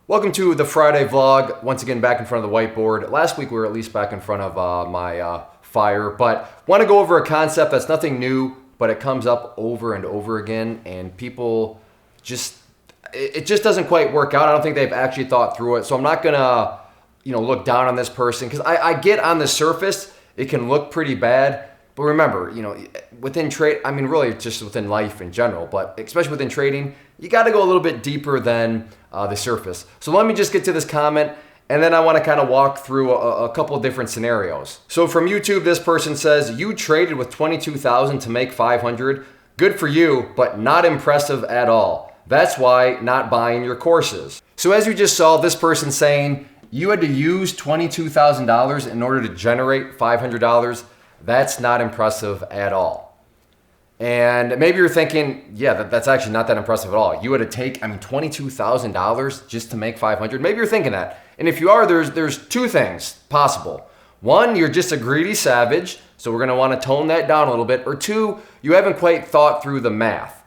Welcome to the Friday vlog. Once again, back in front of the whiteboard. Last week we were at least back in front of my fire, but want to go over a concept that's nothing new, but it comes up over and over again, and people it just doesn't quite work out. I don't think they've actually thought through it. So I'm not gonna, look down on this person because I get on the surface it can look pretty bad. But remember, within trade, I mean, really just within life in general, but especially within trading, you got to go a little bit deeper than the surface. So let me just get to this comment, and then I want to kind of walk through a couple of different scenarios. So from YouTube, this person says, you traded with 22,000 to make 500. Good for you, but not impressive at all. That's why not buying your courses. So as you just saw, this person saying you had to use $22,000 in order to generate $500. That's not impressive at all. And maybe you're thinking, yeah, that's actually not that impressive at all. You had to take, $22,000 just to make 500. Maybe you're thinking that. And if you are, there's two things possible. One, you're just a greedy savage, so we're gonna wanna tone that down a little bit. Or two, you haven't quite thought through the math.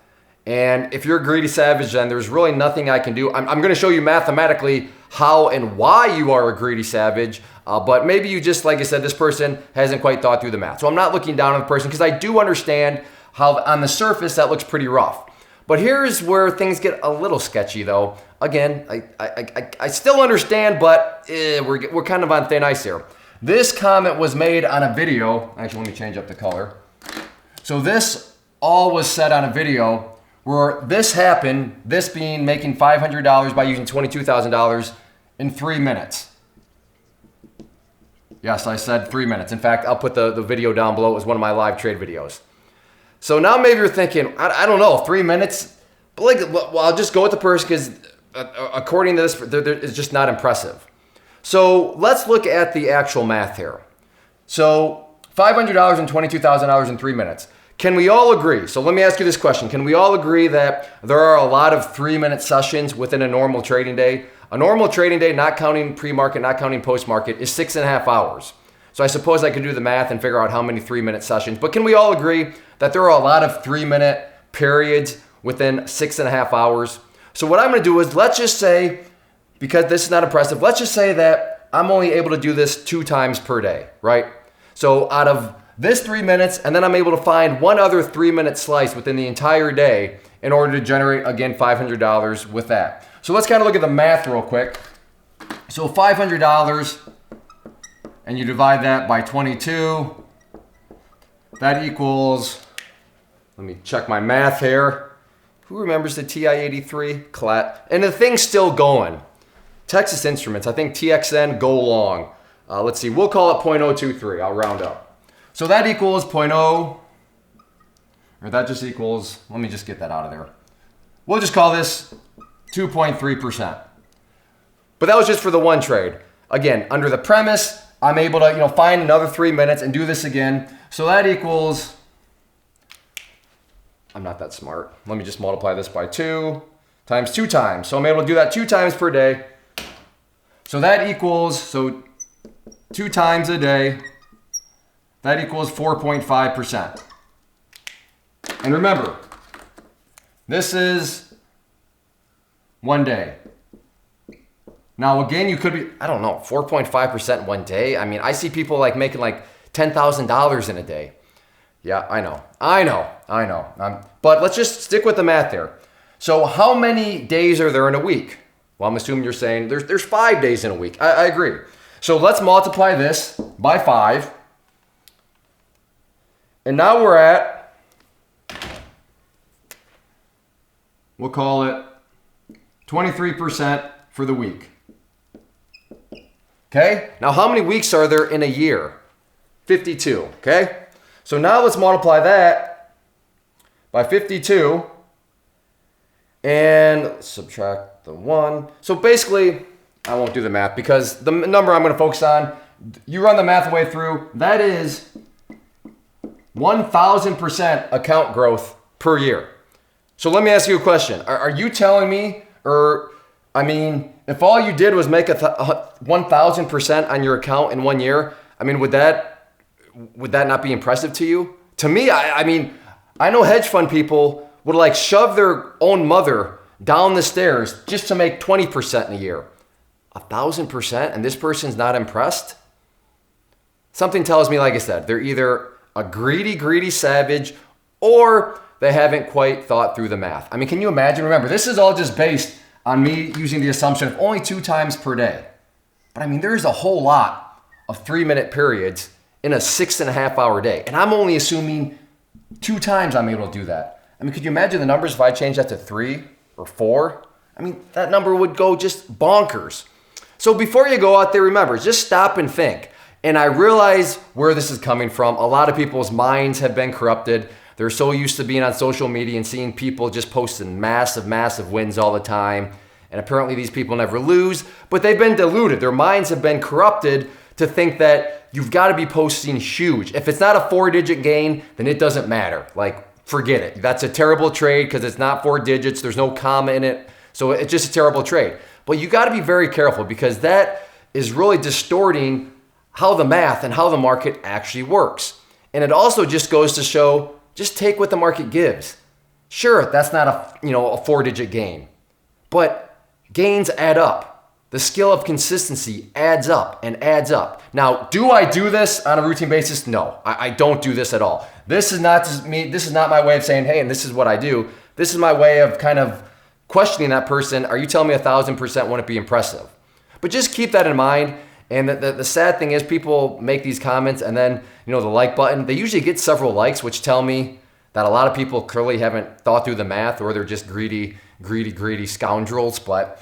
And if you're a greedy savage, then there's really nothing I can do. I'm gonna show you mathematically how and why you are a greedy savage, but maybe you just, like I said, this person hasn't quite thought through the math. So I'm not looking down on the person because I do understand how on the surface that looks pretty rough. But here's where things get a little sketchy though. Again, I still understand, but we're kind of on thin ice here. This comment was made on a video. Actually, let me change up the color. So this all was said on a video where this happened, this being making $500 by using $22,000 in 3 minutes. Yes, I said 3 minutes. In fact, I'll put the video down below. It was one of my live trade videos. So now maybe you're thinking, I don't know, 3 minutes? But well, I'll just go with the person because according to this, it's just not impressive. So let's look at the actual math here. So $500 and $22,000 in 3 minutes. Can we all agree? So let me ask you this question. Can we all agree that there are a lot of 3-minute sessions within a normal trading day? A normal trading day, not counting pre-market, not counting post-market, is 6.5 hours. So I suppose I could do the math and figure out how many 3-minute sessions. But can we all agree that there are a lot of 3-minute periods within 6.5 hours? So what I'm going to do is, let's just say, because this is not impressive, let's just say that I'm only able to do this 2 times per day, right? So out of this 3 minutes, and then I'm able to find one other 3-minute slice within the entire day in order to generate, again, $500 with that. So let's kind of look at the math real quick. So $500, and you divide that by 22, that equals, let me check my math here. Who remembers the TI-83? Clat. And the thing's still going. Texas Instruments, I think TXN, go long. Let's see, we'll call it 0.023, I'll round up. So that equals 0.0, or that just equals, let me just get that out of there. We'll just call this 2.3%. But that was just for the one trade. Again, under the premise, I'm able to find another 3 minutes and do this again. So that equals, I'm not that smart. Let me just multiply this by 2 times 2 times. So I'm able to do that 2 times per day. So that equals, 2 times a day, that equals 4.5%. And remember, this is 1 day. Now again, you could be, 4.5% one day. I see people making $10,000 in a day. Yeah, I know. But let's just stick with the math there. So how many days are there in a week? Well, I'm assuming you're saying there's 5 days in a week. I agree. So let's multiply this by 5. And now we're at, we'll call it 23% for the week. Okay? Now how many weeks are there in a year? 52, okay? So now let's multiply that by 52 and subtract the 1. So basically, I won't do the math because the number I'm going to focus on, you run the math way through, that is 1,000% account growth per year. So let me ask you a question. Are you telling me, if all you did was make 1,000% on your account in 1 year, would that not be impressive to you? To me, I know hedge fund people would shove their own mother down the stairs just to make 20% in a year. 1,000%, and this person's not impressed? Something tells me, like I said, they're either a greedy savage or they haven't quite thought through the math. I mean, can you imagine? Remember, this is all just based on me using the assumption of only 2 times per day. But I mean, there's a whole lot of 3-minute periods in a 6.5 hour day. And I'm only assuming 2 times I'm able to do that. I mean, could you imagine the numbers if I changed that to 3 or 4? I mean, that number would go just bonkers. So before you go out there, remember, just stop and think. And I realize where this is coming from. A lot of people's minds have been corrupted. They're so used to being on social media and seeing people just posting massive wins all the time. And apparently these people never lose, but they've been deluded. Their minds have been corrupted to think that you've got to be posting huge. If it's not a 4-digit gain, then it doesn't matter. Like, forget it. That's a terrible trade because it's not 4 digits. There's no comma in it. So it's just a terrible trade. But you got to be very careful because that is really distorting how the math and how the market actually works. And it also just goes to show, just take what the market gives. Sure, that's not a 4-digit gain, but gains add up. The skill of consistency adds up and adds up. Now, do I do this on a routine basis? No, I don't do this at all. This is not just me. This is not my way of saying, hey, and this is what I do. This is my way of kind of questioning that person. Are you telling me 1,000% wouldn't be impressive? But just keep that in mind. And the sad thing is people make these comments and then, the like button, they usually get several likes, which tell me that a lot of people clearly haven't thought through the math or they're just greedy scoundrels. But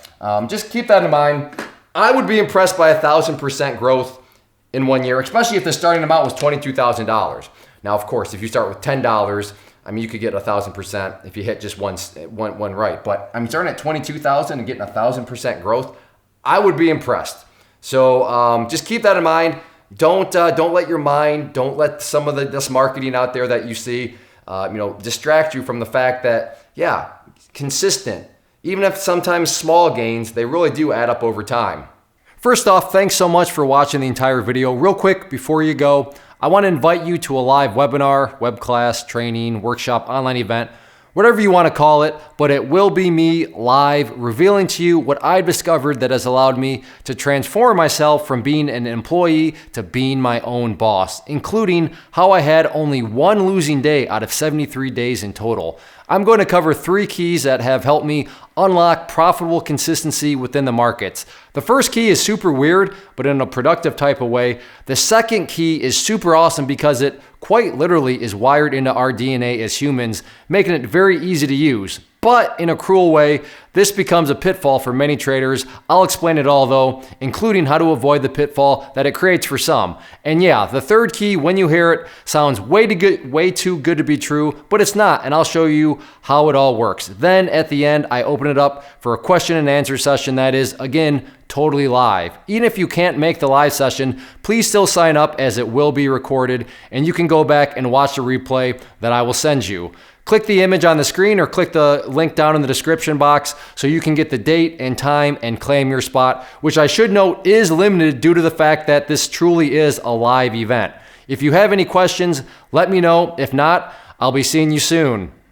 just keep that in mind. I would be impressed by 1,000% growth in 1 year, especially if the starting amount was $22,000. Now, of course, if you start with $10, I mean, you could get 1,000% if you hit just one right. But I mean, starting at $22,000 and getting 1,000% growth, I would be impressed. So just keep that in mind. Don't let your mind, don't let some of this marketing out there that you see, distract you from the fact that, yeah, consistent, even if sometimes small gains, they really do add up over time. First off, thanks so much for watching the entire video. Real quick, before you go, I want to invite you to a live webinar, web class, training, workshop, online event, whatever you want to call it, but it will be me live revealing to you what I've discovered that has allowed me to transform myself from being an employee to being my own boss, including how I had only 1 losing day out of 73 days in total. I'm going to cover 3 keys that have helped me unlock profitable consistency within the markets. The first key is super weird, but in a productive type of way. The second key is super awesome because it quite literally is wired into our DNA as humans, making it very easy to use. But in a cruel way, this becomes a pitfall for many traders. I'll explain it all though, including how to avoid the pitfall that it creates for some. And yeah, the third key, when you hear it, sounds way too good to be true, but it's not, and I'll show you how it all works. Then at the end, I open it up for a question and answer session that is, again, totally live. Even if you can't make the live session, please still sign up as it will be recorded, and you can go back and watch the replay that I will send you. Click the image on the screen or click the link down in the description box so you can get the date and time and claim your spot, which I should note is limited due to the fact that this truly is a live event. If you have any questions, let me know. If not, I'll be seeing you soon.